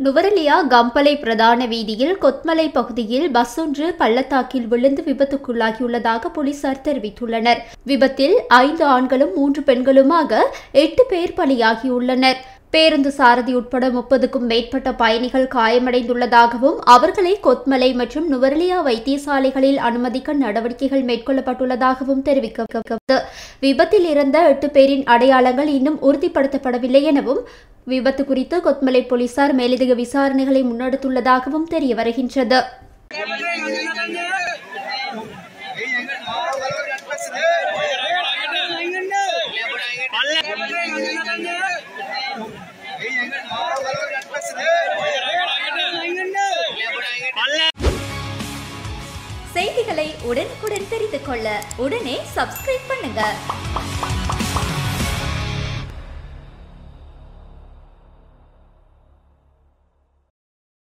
நுவரெலியா கம்பளை பிரதான வீதியில் கொத்மலை பகுதியில் பஸ் ஒன்று பள்ளத்தாக்கில் விழுந்து விபத்துக்குள்ளாகியுள்ளதாக போலீசார் தெரிவித்துள்ளனர். விபத்தில் 5 ஆண்களும் 3 பெண்களுமாக 8 பேர் பலியாகியுள்ளனர். பேருந்து சாரதி உட்பட 30க்கும் மேற்பட்ட பயணிகள் காயமடைந்துள்ளதாகவும் அவர்களை கொத்மலை மற்றும் நுவரெலியா வைத்தியசாலைகளில் அனுமதிக்க நடவடிக்கைகள் மேற்கொள்ளப்பட்டுள்ளதாகவும் தெரிவிக்கப்பட்டது. விபத்தில் இறந்த 8 பேரின் அடையாளங்கள் இன்னும் உறுதிப்படுத்தப்படவில்லை எனவும் விபத்து குறித்து கொத்மலை போலீசார் மேலதிக விசாரணைகளை முன்னெடுத்துள்ளதாகவும் தெரிய வருகின்றது. செய்திகளை உடனுக்குடன் தெரிந்து கொள்ள உடனே சப்ஸ்கிரைப் பண்ணுங்க.